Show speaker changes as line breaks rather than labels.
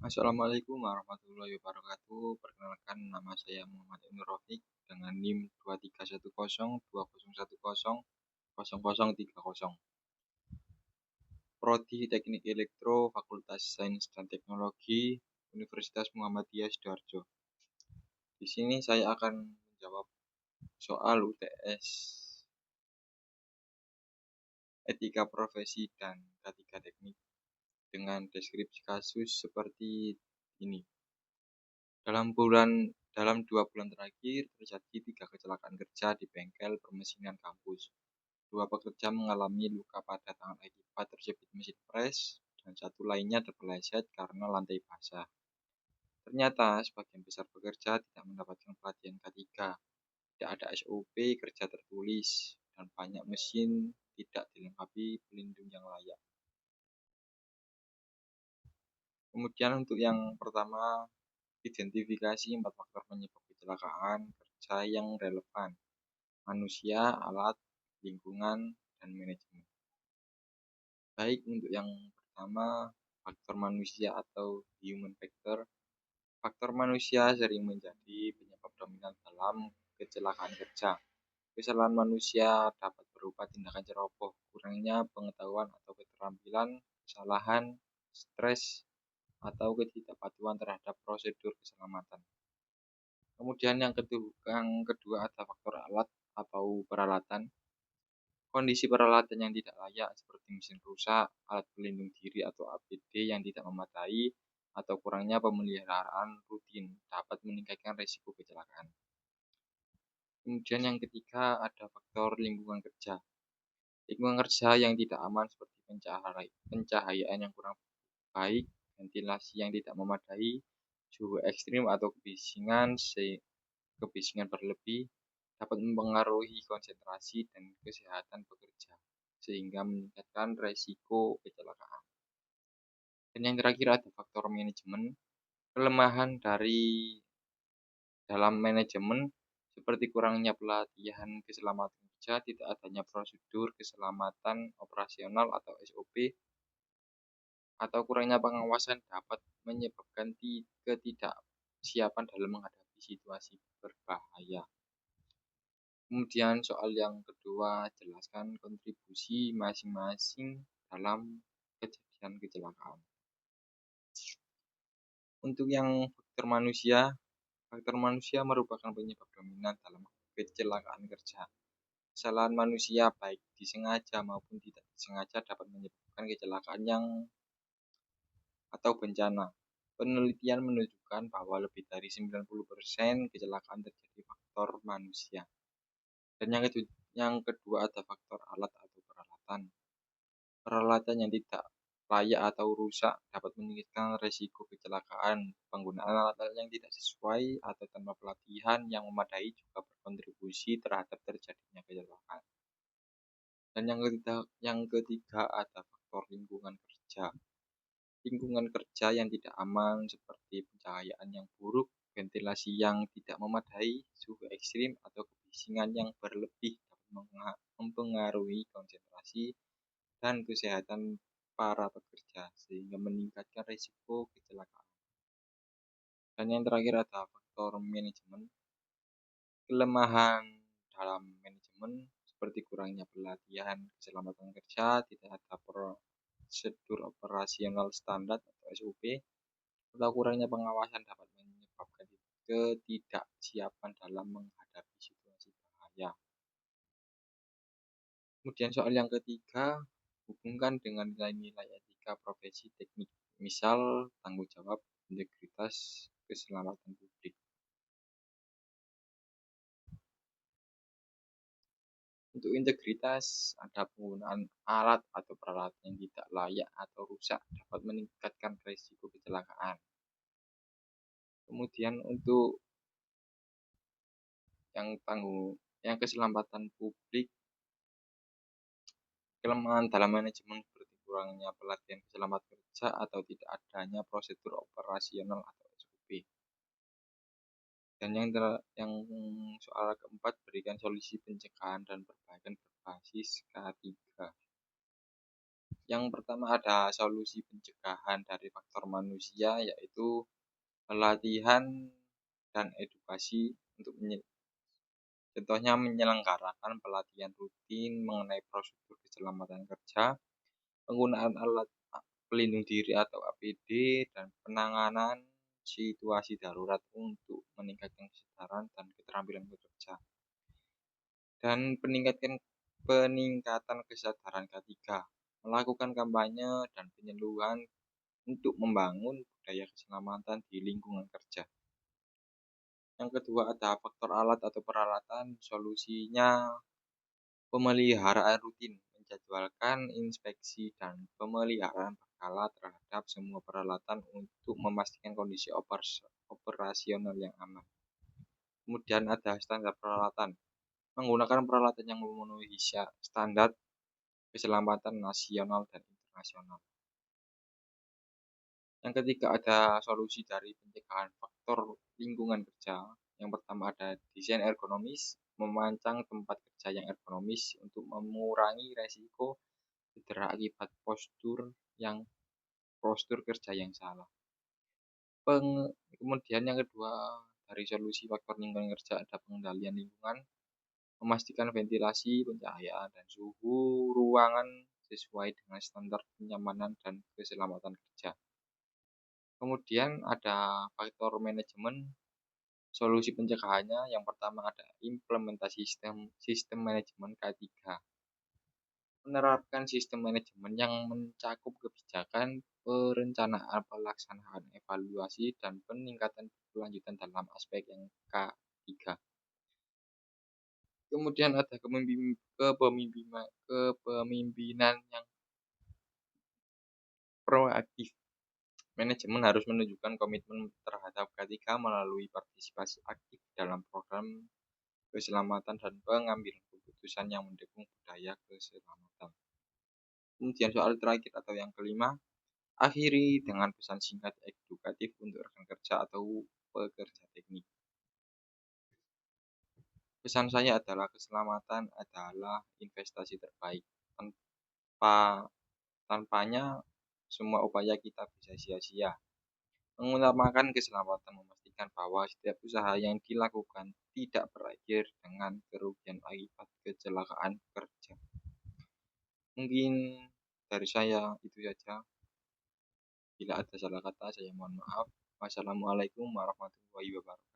Assalamualaikum warahmatullahi wabarakatuh. Perkenalkan, nama saya Muhammad Ibnu Rafiq dengan NIM 231020100030. Prodi Teknik Elektro, Fakultas Sains dan Teknologi, Universitas Muhammadiyah Sidoarjo. Di sini saya akan menjawab soal UTS Etika Profesi dan K3 Teknik dengan deskripsi kasus seperti ini. Dalam 2 bulan terakhir terjadi 3 kecelakaan kerja di bengkel permesinan kampus. 2 pekerja mengalami luka pada tangan akibat terjepit mesin pres, dan 1 lainnya terpeleset karena lantai basah. Ternyata sebagian besar pekerja tidak mendapatkan pelatihan K3, tidak ada SOP kerja tertulis, dan banyak mesin tidak dilengkapi pelindung yang layak. Kemudian untuk yang pertama, identifikasi 4 faktor penyebab kecelakaan kerja yang relevan: manusia, alat, lingkungan, dan manajemen. Baik, untuk yang pertama, faktor manusia atau human factor. Faktor manusia sering menjadi penyebab dominan dalam kecelakaan kerja. Kesalahan manusia dapat berupa tindakan ceroboh, kurangnya pengetahuan atau keterampilan, kesalahan, stres, atau ketidakpatuhan terhadap prosedur keselamatan. Kemudian yang kedua ada faktor alat atau peralatan. Kondisi peralatan yang tidak layak seperti mesin rusak, alat pelindung diri atau APD yang tidak memadai, atau kurangnya pemeliharaan rutin dapat meningkatkan risiko kecelakaan. Kemudian yang ketiga ada faktor lingkungan kerja. Lingkungan kerja yang tidak aman seperti pencahayaan yang kurang baik, ventilasi yang tidak memadai, suhu ekstrim atau kebisingan berlebih dapat mempengaruhi konsentrasi dan kesehatan pekerja, sehingga meningkatkan risiko kecelakaan. Dan yang terakhir ada faktor manajemen. Kelemahan dalam manajemen seperti kurangnya pelatihan keselamatan kerja, tidak adanya prosedur keselamatan operasional atau SOP, atau kurangnya pengawasan dapat menyebabkan ketidaksiapan dalam menghadapi situasi berbahaya. Kemudian soal yang kedua, jelaskan kontribusi masing-masing dalam kejadian kecelakaan. Untuk yang faktor manusia merupakan penyebab dominan dalam kecelakaan kerja. Kesalahan manusia baik disengaja maupun tidak disengaja dapat menyebabkan kecelakaan atau bencana. Penelitian menunjukkan bahwa lebih dari 90% kecelakaan terjadi faktor manusia. Dan yang kedua ada faktor alat atau peralatan. Peralatan yang tidak layak atau rusak dapat meningkatkan risiko kecelakaan. Penggunaan alat-alat yang tidak sesuai atau tanpa pelatihan yang memadai juga berkontribusi terhadap terjadinya kecelakaan. Dan yang ketiga ada faktor lingkungan kerja. Lingkungan kerja yang tidak aman seperti pencahayaan yang buruk, ventilasi yang tidak memadai, suhu ekstrim, atau kebisingan yang berlebih dapat mempengaruhi konsentrasi dan kesehatan para pekerja, sehingga meningkatkan risiko kecelakaan. Dan yang terakhir ada faktor manajemen. Kelemahan dalam manajemen seperti kurangnya pelatihan keselamatan kerja, tidak ada prosedur operasional standar atau SOP, atau kurangnya pengawasan dapat menyebabkan ketidaksiapan dalam menghadapi situasi bahaya. Kemudian soal yang ketiga, hubungkan dengan nilai-nilai etika profesi teknik, misal tanggung jawab, integritas, keselamatan publik. Untuk integritas, ada penggunaan alat atau peralatan yang tidak layak atau rusak dapat meningkatkan risiko kecelakaan. Kemudian untuk yang keselamatan publik, kelemahan dalam manajemen seperti kurangnya pelatihan keselamatan kerja atau tidak adanya prosedur operasional atau SOP. Dan yang soal keempat, berikan solusi pencegahan dan perbaikan berbasis K3. Yang pertama ada solusi pencegahan dari faktor manusia, yaitu pelatihan dan edukasi untuk contohnya menyelenggarakan pelatihan rutin mengenai prosedur keselamatan kerja, penggunaan alat pelindung diri atau APD, dan penanganan situasi darurat untuk meningkatkan kesadaran dan keterampilan bekerja. Dan peningkatan kesadaran ketiga, melakukan kampanye dan penyuluhan untuk membangun budaya keselamatan di lingkungan kerja. Yang kedua ada faktor alat atau peralatan, solusinya pemeliharaan rutin, menjadwalkan inspeksi dan pemeliharaan berkala terhadap semua peralatan untuk memastikan kondisi operasional yang aman. Kemudian ada standar peralatan, menggunakan peralatan yang memenuhi standar keselamatan nasional dan internasional. Yang ketiga ada solusi dari pencegahan faktor lingkungan kerja. Yang pertama ada desain ergonomis, memancang tempat kerja yang ergonomis untuk mengurangi resiko cedera akibat postur kerja yang salah. Kemudian yang kedua dari solusi faktor lingkungan kerja ada pengendalian lingkungan, memastikan ventilasi, pencahayaan, dan suhu ruangan sesuai dengan standar kenyamanan dan keselamatan kerja. Kemudian ada faktor manajemen, solusi pencegahannya. Yang pertama ada implementasi sistem manajemen K3. Menerapkan sistem manajemen yang mencakup kebijakan, perencanaan, pelaksanaan, evaluasi, dan peningkatan berkelanjutan dalam aspek yang K3. Kemudian ada kepemimpinan yang proaktif. Manajemen harus menunjukkan komitmen terhadap K3 melalui partisipasi aktif dalam program keselamatan dan pengambilan keputusan yang mendukung budaya keselamatan. Kemudian soal terakhir atau yang kelima, akhiri dengan pesan singkat edukatif untuk rekan kerja atau pekerja teknik. Pesan saya adalah keselamatan adalah investasi terbaik. Tanpanya semua upaya kita bisa sia-sia. Mengutamakan keselamatan memastikan bahwa setiap usaha yang dilakukan tidak berakhir dengan kerugian akibat kecelakaan kerja. Mungkin dari saya itu saja. Bila ada salah kata, saya mohon maaf. Wassalamualaikum warahmatullahi wabarakatuh.